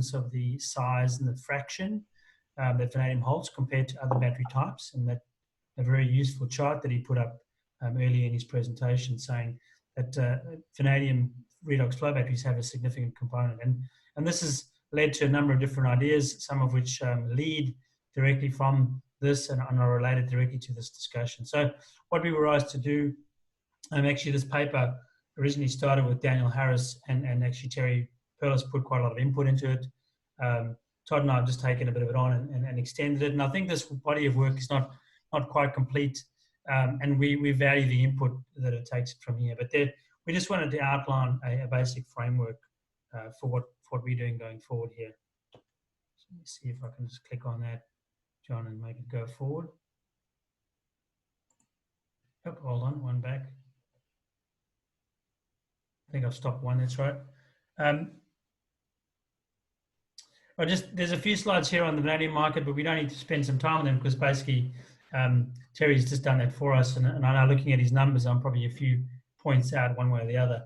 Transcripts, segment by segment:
importance of the size and the fraction that vanadium holds compared to other battery types, and that a very useful chart that he put up earlier in his presentation saying that vanadium redox flow batteries have a significant component. And this has led to a number of different ideas, some of which lead directly from this and are related directly to this discussion. So what we were asked to do, actually this paper originally started with Daniel Harris and actually Terry Perlis put quite a lot of input into it. Todd and I have just taken a bit of it on and extended it. And I think this body of work is not quite complete, and we value the input that it takes from here. But we just wanted to outline a basic framework for what we're doing going forward here. So let me see if I can just click on that, John, and make it go forward. Oh, hold on, one back. I think I've stopped one, that's right. There's a few slides here on the vanadium market, but we don't need to spend some time on them because basically Terry's just done that for us, and I know looking at his numbers, I'm probably a few points out one way or the other,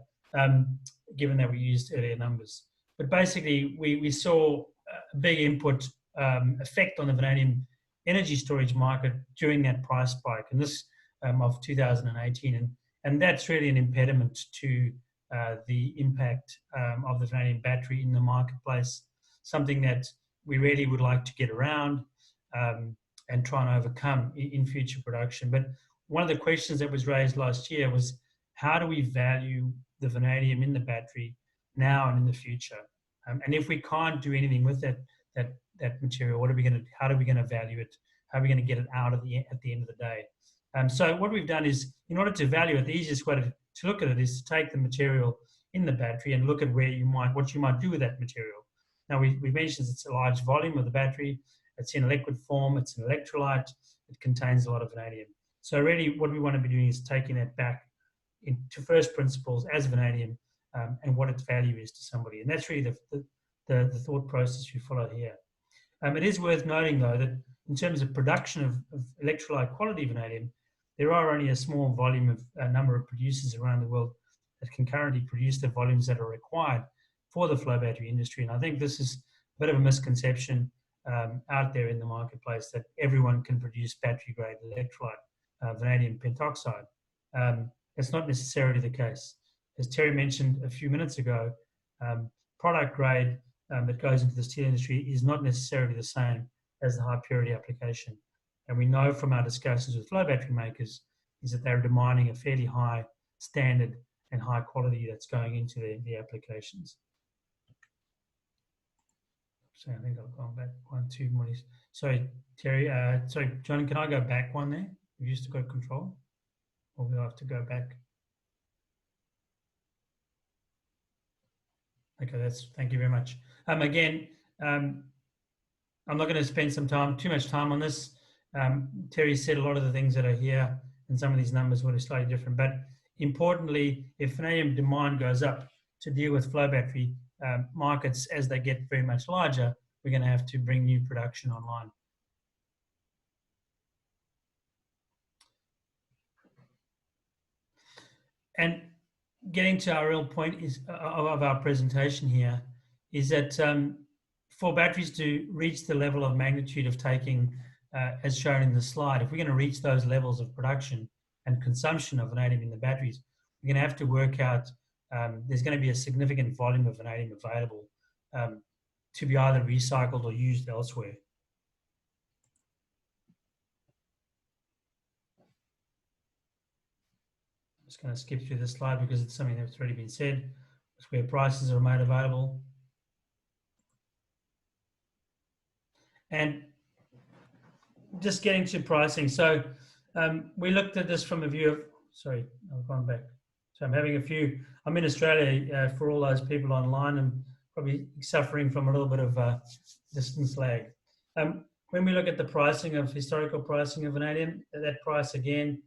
given that we used earlier numbers. But basically, we saw a big input effect on the vanadium energy storage market during that price spike, and this of 2018, and that's really an impediment to the impact of the vanadium battery in the marketplace, something that we really would like to get around and try and overcome in future production. But one of the questions that was raised last year was, how do we value the vanadium in the battery now and in the future? And if we can't do anything with that material, how are we going to value it? How are we going to get it out at the end of the day? So what we've done is, in order to value it, the easiest way to look at it is to take the material in the battery and look at what you might do with that material. Now, we mentioned it's a large volume of the battery. It's in liquid form. It's an electrolyte. It contains a lot of vanadium. So really what we want to be doing is taking that back into first principles as vanadium and what its value is to somebody. And that's really the thought process we follow here. It is worth noting, though, that in terms of production of electrolyte quality vanadium, there are only a small volume of a number of producers around the world that can currently produce the volumes that are required for the flow battery industry. And I think this is a bit of a misconception out there in the marketplace that everyone can produce battery-grade electrolyte vanadium pentoxide. That's not necessarily the case. As Terry mentioned a few minutes ago, product grade that goes into the steel industry is not necessarily the same as the high purity application. And we know from our discussions with flow battery makers is that they're demanding a fairly high standard and high quality that's going into the applications. So I think I've gone back one, two more. Sorry, Terry. Sorry, John, can I go back one there? We used to go control, or we'll have to go back. Okay, thank you very much. Again, I'm not going to spend too much time on this. Terry said a lot of the things that are here, and some of these numbers were slightly different. But importantly, if vanadium demand goes up to deal with flow battery markets as they get very much larger, we're going to have to bring new production online. And getting to our real point of our presentation here is that for batteries to reach the level of magnitude of taking, as shown in the slide, if we're going to reach those levels of production and consumption of vanadium in the batteries, we're going to have to work out there's going to be a significant volume of vanadium available to be either recycled or used elsewhere. I'm just going to skip through this slide because it's something that's already been said. It's where prices are made available. And just getting to pricing. So we looked at this from a view of, sorry, I've gone back. So I'm in Australia for all those people online and probably suffering from a little bit of distance lag. When we look at the historical pricing of vanadium, that price again,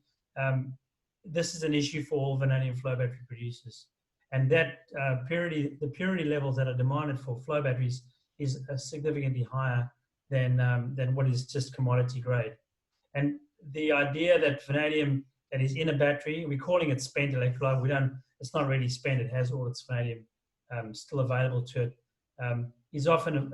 this is an issue for all vanadium flow battery producers. And that the purity levels that are demanded for flow batteries is significantly higher than what is just commodity grade. And the idea that vanadium that is in a battery, we're calling it spent electrolyte. It's not really spent. It has all its vanadium still available to it. is often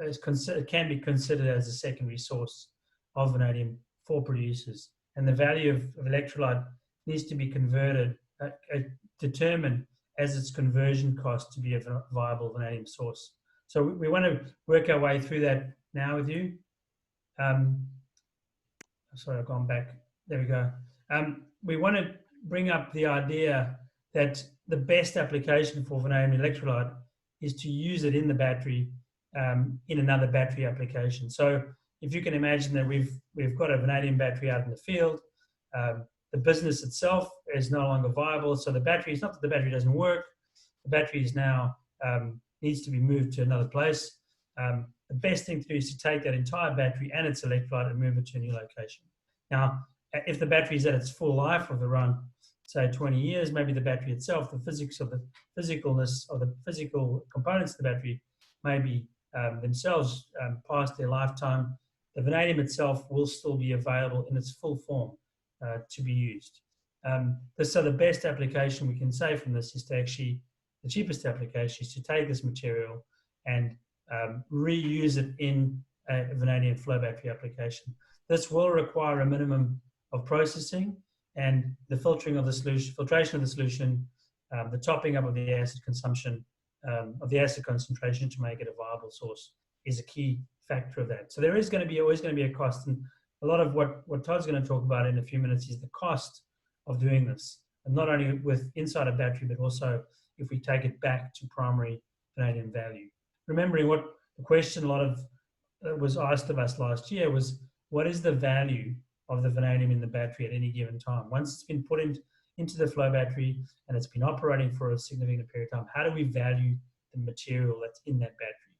can be considered as a secondary source of vanadium for producers, and the value of electrolyte needs to be determined as its conversion cost to be a viable vanadium source. So we want to work our way through that now with you. Sorry, I've gone back. There we go. We want to bring up the idea that the best application for vanadium electrolyte is to use it in the battery, in another battery application. So if you can imagine that we've got a vanadium battery out in the field, the business itself is no longer viable. So the battery, it's not that the battery doesn't work, the battery is now needs to be moved to another place. The best thing to do is to take that entire battery and its electrolyte and move it to a new location. Now, if the battery is at its full life of around, say, 20 years, maybe the battery itself, the physics of the physicalness of the physical components of the battery may be themselves past their lifetime. The vanadium itself will still be available in its full form to be used. So the best application we can say from this is to actually, the cheapest application is to take this material and reuse it in a vanadium flow battery application. This will require a minimum of processing and the filtration of the solution, the topping up of the acid consumption, of the acid concentration to make it a viable source is a key factor of that. So there is always going to be a cost, and a lot of what Todd's going to talk about in a few minutes is the cost of doing this, and not only with inside a battery, but also if we take it back to primary vanadium value. Remembering what the question was asked of us last year was, what is the value of the vanadium in the battery at any given time? Once it's been put into the flow battery and it's been operating for a significant period of time, how do we value the material that's in that battery?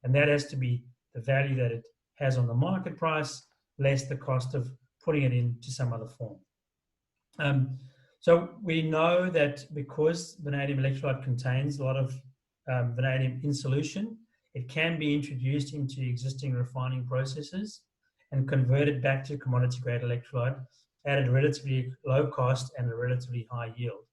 And that has to be the value that it has on the market price, less the cost of putting it into some other form. So we know that because vanadium electrolyte contains a lot of vanadium in solution, it can be introduced into existing refining processes and converted back to commodity grade electrolyte at a relatively low cost and a relatively high yield.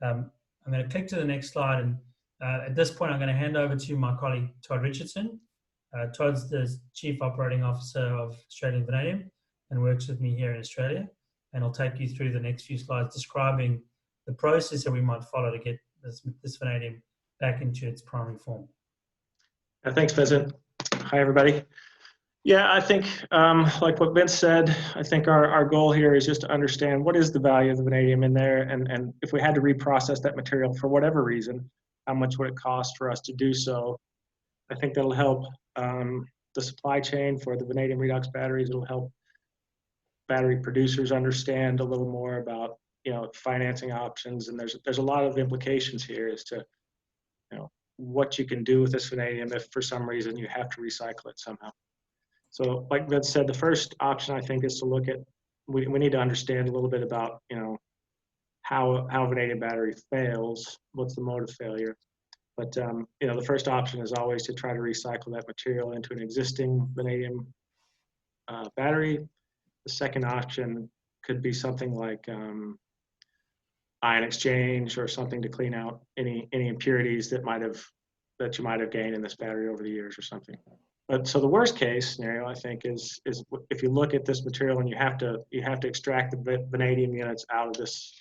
I'm going to click to the next slide, and at this point I'm going to hand over to my colleague Todd Richardson. Todd's the Chief Operating Officer of Australian Vanadium and works with me here in Australia, and I'll take you through the next few slides describing the process that we might follow to get this vanadium back into its primary form. Thanks, Vincent. Hi, everybody. Yeah, I think, like what Vince said, I think our goal here is just to understand what is the value of the vanadium in there, and if we had to reprocess that material for whatever reason, how much would it cost for us to do so? I think that'll help the supply chain for the vanadium redox batteries. It'll help battery producers understand a little more about, financing options, and there's a lot of implications here as to, what you can do with this vanadium if for some reason you have to recycle it somehow. So like Vince said, the first option I think is to look at, we need to understand a little bit about, how vanadium battery fails, what's the mode of failure. But, the first option is always to try to recycle that material into an existing vanadium battery. The second option could be something like ion exchange or something to clean out any impurities that you might have gained in this battery over the years or something. But so the worst case scenario, I think, is if you look at this material and you have to extract the vanadium units out of this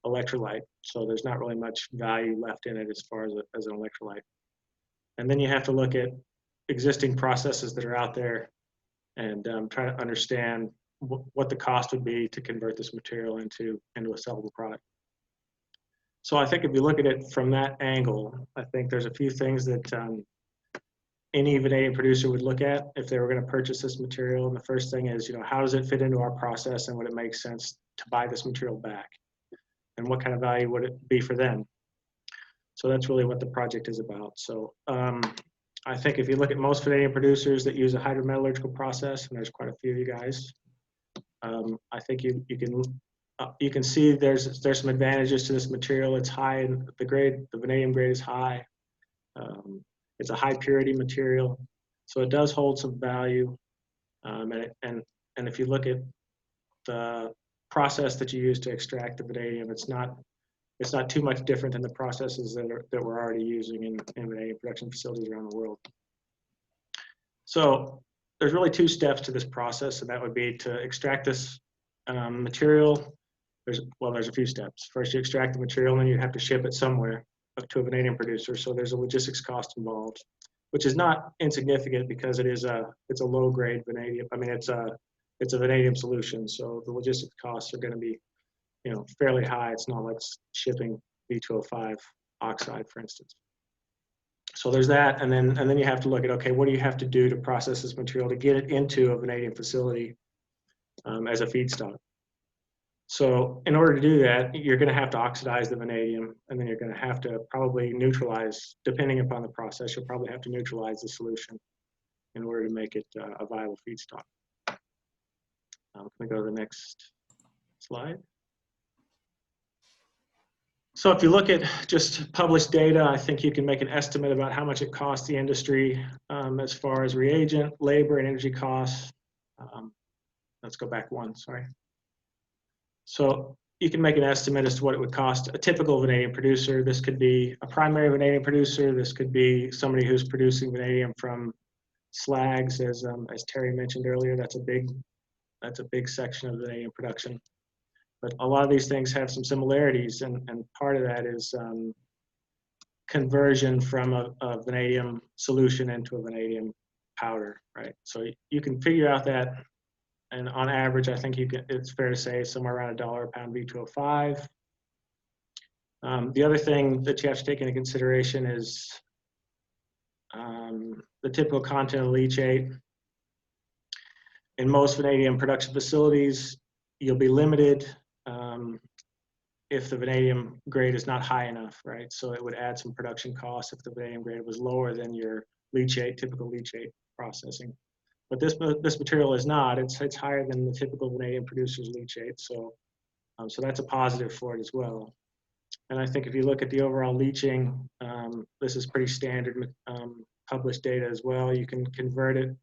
electrolyte, so there's not really much value left in it as far as an electrolyte. And then you have to look at existing processes that are out there and try to understand what the cost would be to convert this material into a sellable product. So I think if you look at it from that angle, I think there's a few things that any vanadium producer would look at if they were going to purchase this material. And the first thing is, how does it fit into our process, and would it make sense to buy this material back? And what kind of value would it be for them? So that's really what the project is about. So I think if you look at most vanadium producers that use a hydrometallurgical process, and there's quite a few of you guys, I think you can see there's some advantages to this material. It's high in the grade, the vanadium grade is high. It's a high purity material, so it does hold some value. And if you look at the process that you use to extract the vanadium, it's not too much different than the processes that we're already using in vanadium production facilities around the world. So there's really two steps to this process, and that would be to extract this material. There's a few steps. First, you extract the material, and then you have to ship it somewhere to a vanadium producer. So there's a logistics cost involved, which is not insignificant because it's a low grade vanadium. I mean, it's a vanadium solution, so the logistics costs are going to be, fairly high. It's not like shipping V2O5 oxide, for instance. So there's that, and then you have to look at, okay, what do you have to do to process this material to get it into a vanadium facility as a feedstock? So in order to do that, you're going to have to oxidize the vanadium, and then you're going to have to probably neutralize, depending upon the process, you'll probably have to neutralize the solution in order to make it a viable feedstock. Can we go to the next slide? So if you look at just published data, I think you can make an estimate about how much it costs the industry as far as reagent, labor, and energy costs. Let's go back one, sorry. So you can make an estimate as to what it would cost a typical vanadium producer. This could be a primary vanadium producer. This could be somebody who's producing vanadium from slags, as Terry mentioned earlier. That's a big section of vanadium production. But a lot of these things have some similarities, and part of that is conversion from a vanadium solution into a vanadium powder, right? So you can figure out that, and on average, I think it's fair to say somewhere around $1 a pound V2O5. The other thing that you have to take into consideration is the typical content of leachate. In most vanadium production facilities, you'll be limited if the vanadium grade is not high enough, right? So it would add some production costs if the vanadium grade was lower than your typical leachate processing. But this material is not. It's higher than the typical vanadium producer's leachate, so that's a positive for it as well. And I think if you look at the overall leaching, this is pretty standard published data as well. You can convert it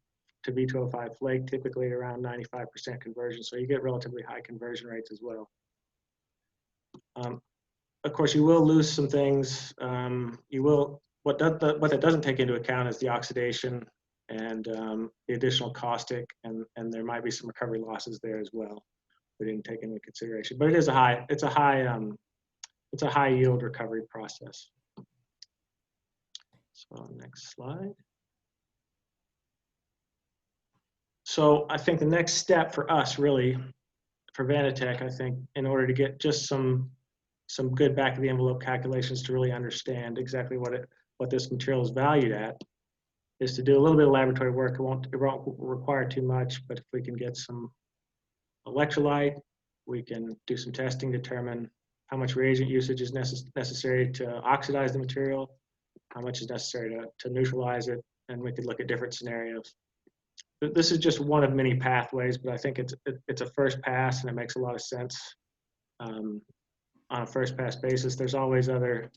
to V2O5 flake, typically around 95% conversion, so you get relatively high conversion rates as well. Of course, you will lose some things. What that doesn't take into account is the oxidation and the additional caustic, and there might be some recovery losses there as well. We didn't take into consideration, but it's a high yield recovery process. So next slide. So I think the next step for us, really, for Vanitec, I think, in order to get just some good back of the envelope calculations to really understand exactly what this material is valued at, is to do a little bit of laboratory work. It won't require too much, but if we can get some electrolyte, we can do some testing, determine how much reagent usage is necessary to oxidize the material, how much is necessary to neutralize it, and we could look at different scenarios. This is just one of many pathways, but I think it's a first pass, and it makes a lot of sense on a first pass basis. There's always other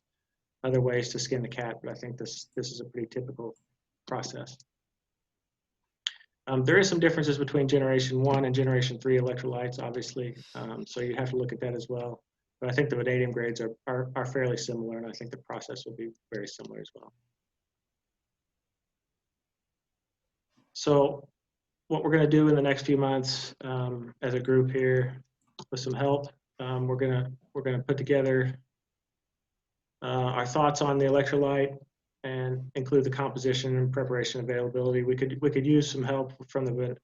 ways to skin the cat, but I think this is a pretty typical process. There is some differences between generation 1 and generation 3 electrolytes, obviously, so you have to look at that as well. But I think the vanadium grades are fairly similar, and I think the process will be very similar as well. So what we're going to do in the next few months as a group here, with some help, we're going to put together our thoughts on the electrolyte and include the composition and preparation availability. We could use some help from the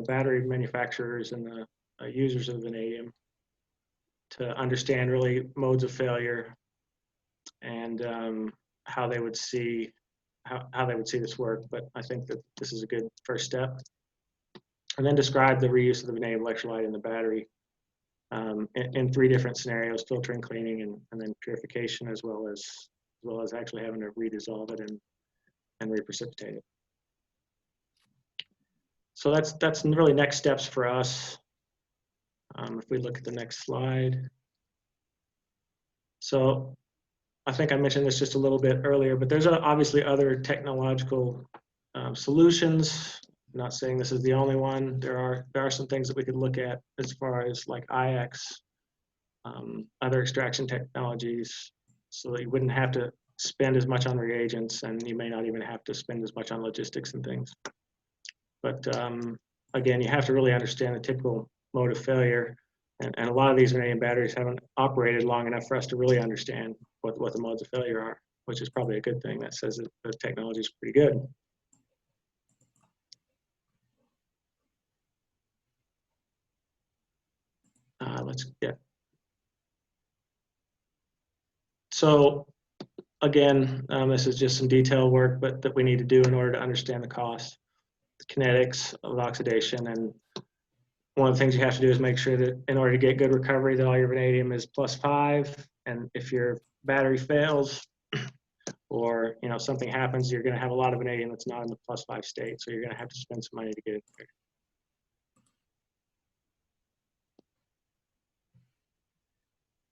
battery manufacturers and the users of vanadium to understand really modes of failure and how they would see this work. But I think that this is a good first step. And then describe the reuse of the vanadium electrolyte in the battery in 3 different scenarios: filtering, cleaning, and then purification, as well as actually having to redissolve it and reprecipitate it. So that's really next steps for us. If we look at the next slide. So I think I mentioned this just a little bit earlier, but there's obviously other technological solutions. I'm not saying this is the only one. There are some things that we could look at as far as like IX, other extraction technologies, so that you wouldn't have to spend as much on reagents, and you may not even have to spend as much on logistics and things. But again, you have to really understand the typical mode of failure. And a lot of these vanadium batteries haven't operated long enough for us to really understand what the modes of failure are, which is probably a good thing. That says that the technology is pretty good. So again, this is just some detail work, but that we need to do in order to understand the cost, the kinetics of oxidation. And one of the things you have to do is make sure that in order to get good recovery, that all your vanadium is +5. And if your battery fails or something happens, you're going to have a lot of vanadium that's not in the +5 state. So you're going to have to spend some money to get it there.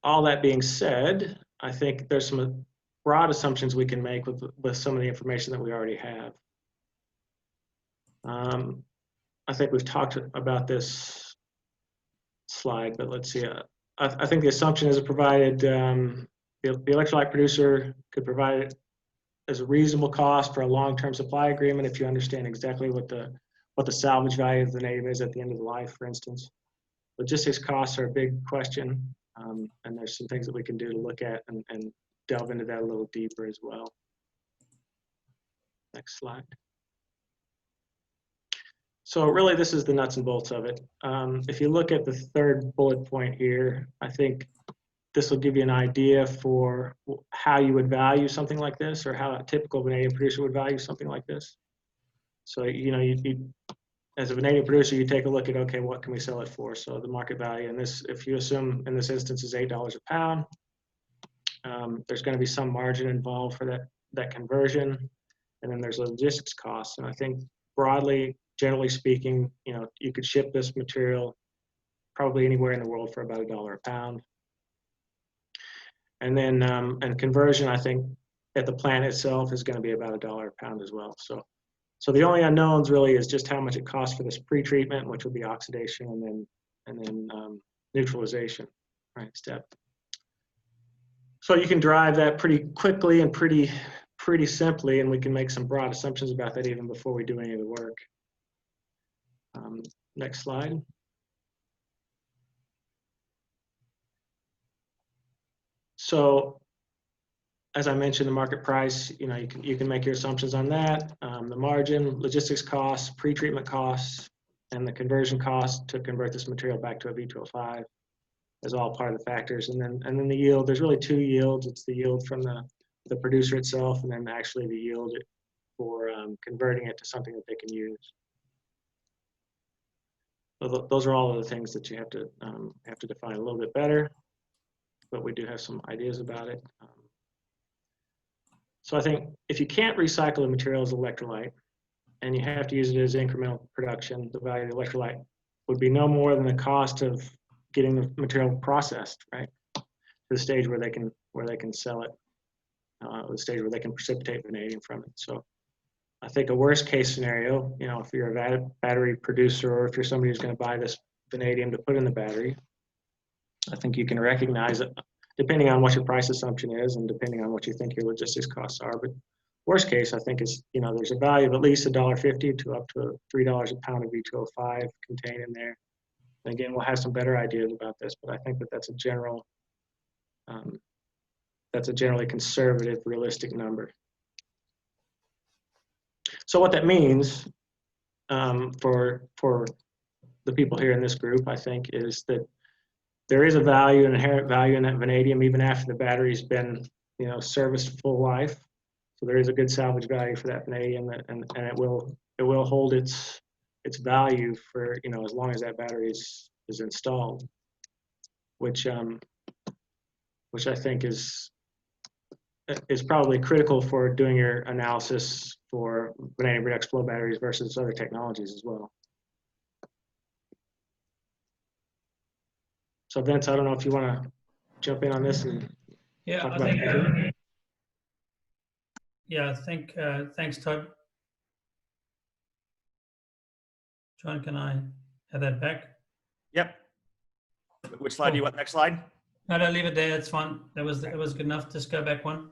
All that being said, I think there's some broad assumptions we can make with some of the information that we already have. I think we've talked about this slide, but let's see. I think the assumption is provided the electrolyte producer could provide it as a reasonable cost for a long-term supply agreement if you understand exactly what the salvage value of the vanadium is at the end of the life, for instance. Logistics costs are a big question, and there's some things that we can do to look at and delve into that a little deeper as well. Next slide. So really, this is the nuts and bolts of it. If you look at the third bullet point here, I think this will give you an idea for how you would value something like this, or how a typical vanadium producer would value something like this. So, as a vanadium producer, you take a look at, okay, what can we sell it for? So the market value, and this, if you assume in this instance is $8 a pound, there's going to be some margin involved for that conversion, and then there's logistics costs. And I think broadly, generally speaking, you could ship this material probably anywhere in the world for about $1 a pound. And then and conversion, I think at the plant itself is going to be about $1 a pound as well. So the only unknowns really is just how much it costs for this pre-treatment, which would be oxidation, and then neutralization, right, step. So you can drive that pretty quickly and pretty simply, and we can make some broad assumptions about that even before we do any of the work. Next slide. So, as I mentioned, the market price, you can make your assumptions on that. The margin, logistics costs, pre-treatment costs, and the conversion cost to convert this material back to a V2O5 is all part of the factors. And then the yield. There's really two yields. It's the yield from the producer itself, and then actually the yield for converting it to something that they can use. So those are all of the things that you have to define a little bit better, but we do have some ideas about it. So I think if you can't recycle the material as electrolyte, and you have to use it as incremental production, the value of the electrolyte would be no more than the cost of getting the material processed, right, to the stage where they can sell it, the stage where they can precipitate vanadium from it. So I think a worst case scenario, if you're a battery producer, or if you're somebody who's going to buy this vanadium to put in the battery, I think you can recognize it, depending on what your price assumption is and depending on what you think your logistics costs are. But worst case, I think is, there's a value of at least $1.50 to up to $3 a pound of V2O5 contained in there. And again, we'll have some better ideas about this, but I think that's a generally conservative, realistic number. So what that means for the people here in this group, I think, is that there is a value, an inherent value in that vanadium, even after the battery's been, serviced full life. So there is a good salvage value for that vanadium, and it will hold its value for as long as that battery is installed, which I think is probably critical for doing your analysis for vanadium redox flow batteries versus other technologies as well. So Vince, I don't know if you want to jump in on this and talk about it. Yeah, thanks, Todd. John, can I have that back? Yep. Which slide do you want? Next slide? No, leave it there. It's fine. It was good enough. Just go back one.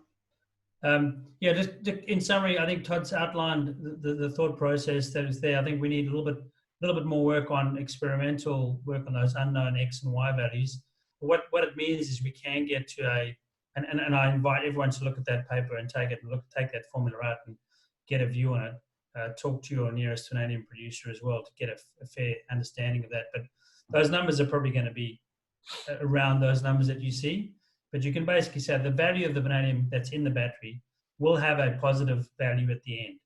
Yeah, just in summary, I think Todd's outlined the thought process that is there. I think we need a little bit more work on experimental work on those unknown X and Y values. What it means is we can get to and I invite everyone to look at that paper and take that formula out and get a view on it. Talk to your nearest vanadium producer as well to get a fair understanding of that. But those numbers are probably going to be around those numbers that you see. But you can basically say the value of the vanadium that's in the battery will have a positive value at the end.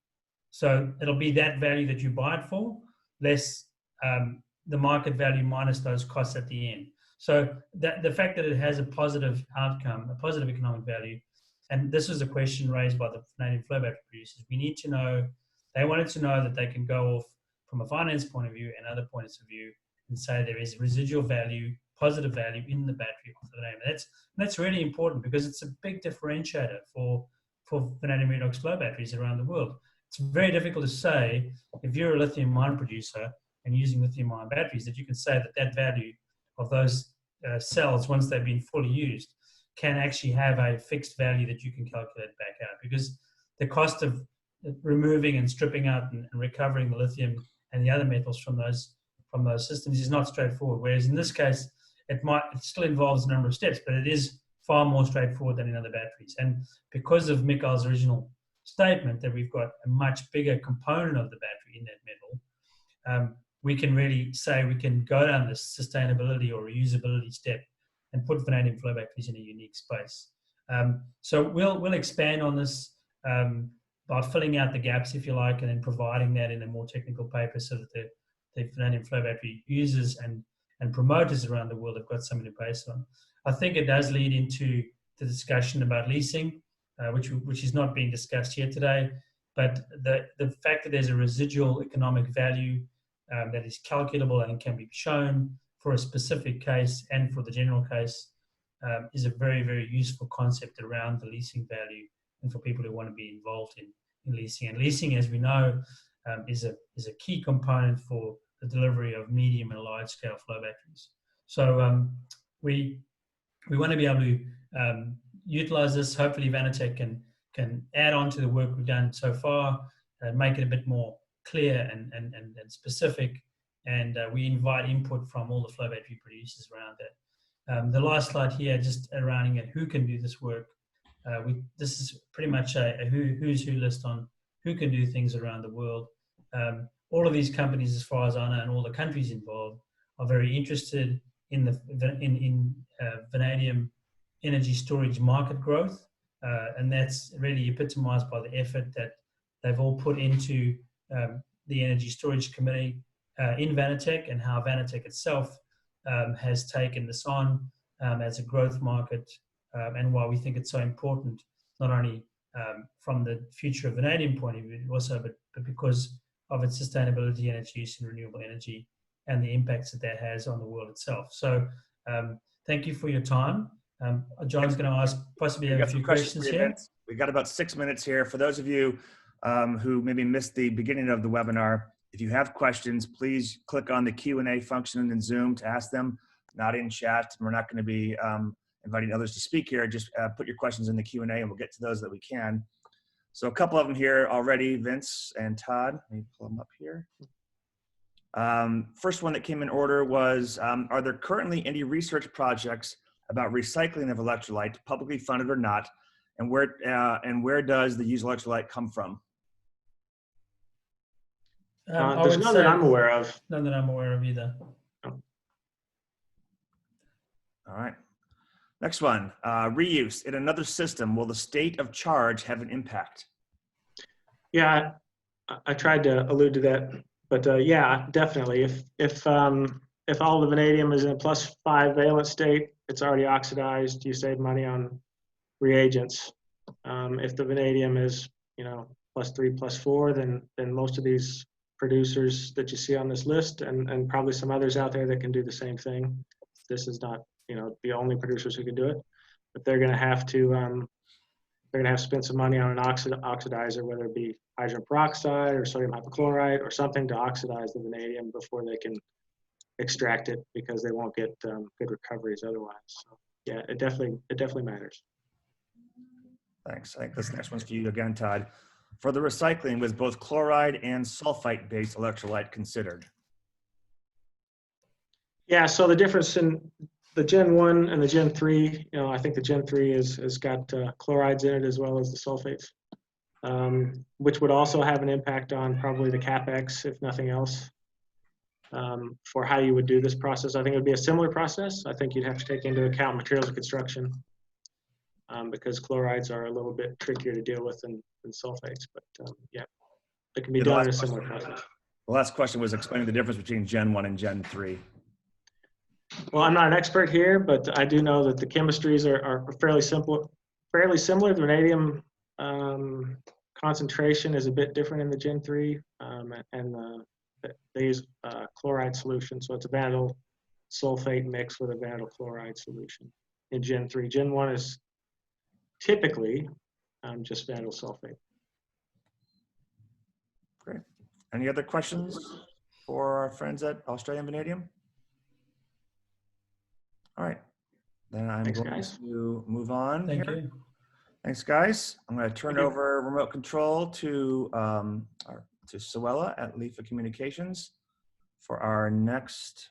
So it'll be that value that you buy it for, less the market value minus those costs at the end. So the fact that it has a positive outcome, a positive economic value, and this was a question raised by the vanadium flow battery producers. We need to know, they wanted to know that they can go off from a finance point of view and other points of view and say there is residual value, positive value in the battery of the vanadium. That's really important because it's a big differentiator for vanadium redox flow batteries around the world. It's very difficult to say if you're a lithium-ion producer and using lithium-ion batteries that you can say that value of those cells, once they've been fully used, can actually have a fixed value that you can calculate back out, because the cost of removing and stripping out and recovering the lithium and the other metals from those systems is not straightforward. Whereas in this case, it still involves a number of steps, but it is far more straightforward than in other batteries. And because of Mikhail's original statement that we've got a much bigger component of the battery in that metal, we can really say we can go down this sustainability or reusability step and put vanadium flow batteries in a unique space. So we'll expand on this by filling out the gaps, if you like, and then providing that in a more technical paper so that the vanadium flow battery users and promoters around the world have got something to base on. I think it does lead into the discussion about leasing, which is not being discussed here today, but the fact that there's a residual economic value that is calculable and can be shown for a specific case and for the general case is a very, very useful concept around the leasing value and for people who want to be involved in leasing. And leasing, as we know, is a key component for the delivery of medium and large scale flow batteries. So we want to be able to utilize this. Hopefully Vanitec can add on to the work we've done so far and make it a bit more clear and specific. And we invite input from all the flow battery producers around that. The last slide here, just around who can do this work. This is pretty much a who's who list on who can do things around the world. All of these companies, as far as I know, and all the countries involved are very interested in vanadium energy storage market growth. And that's really epitomized by the effort that they've all put into the Energy Storage Committee in Vanitec, and how Vanitec itself has taken this on as a growth market, and why we think it's so important, not only from the future of vanadium point of view, also but because of its sustainability and its use in renewable energy and the impacts that has on the world itself. So thank you for your time. John's going to ask possibly a few questions here. We got about 6 minutes here. For those of you who maybe missed the beginning of the webinar, if you have questions, please click on the Q&A function in Zoom to ask them, not in chat. We're not going to be inviting others to speak here. Just put your questions in the Q&A and we'll get to those that we can. So a couple of them here already, Vince and Todd. Let me pull them up here. First one that came in order was, are there currently any research projects about recycling of electrolyte, publicly funded or not, and where does the used electrolyte come from? There's none that I'm aware of. None that I'm aware of either. Oh. All right. Next one, reuse in another system. Will the state of charge have an impact? Yeah, I tried to allude to that, but yeah, definitely. If all the vanadium is in a +5 valent state, it's already oxidized. You save money on reagents. If the vanadium is, +3, +4, then most of these producers that you see on this list, and probably some others out there that can do the same thing. This is not, the only producers who can do it, but they're going to have to spend some money on an oxidizer, whether it be hydrogen peroxide or sodium hypochlorite or something to oxidize the vanadium before they can extract it, because they won't get good recoveries otherwise. So yeah, it definitely matters. Thanks. I think this next one's for you again, Todd. For the recycling, was both chloride and sulfite-based electrolyte considered? Yeah, so the difference in the Gen 1 and the Gen 3, I think the Gen 3 has got chlorides in it as well as the sulfates, which would also have an impact on probably the CapEx, if nothing else, for how you would do this process. I think it would be a similar process. I think you'd have to take into account materials of construction, because chlorides are a little bit trickier to deal with than sulfates, but yeah, it can be done in a similar process. The last question was explaining the difference between Gen 1 and Gen 3. Well, I'm not an expert here, but I do know that the chemistries are fairly simple, fairly similar. The vanadium concentration is a bit different in the Gen 3, and they use chloride solution, so it's a vanadyl sulfate mixed with a vanadyl chloride solution in Gen 3. Gen 1 is typically just vanadyl sulfate. Great. Any other questions for our friends at Australian Vanadium? All right, then I'm going to move on. Thank you. Thanks, guys. I'm going to turn over remote control to Suella at Leafa Communications for our next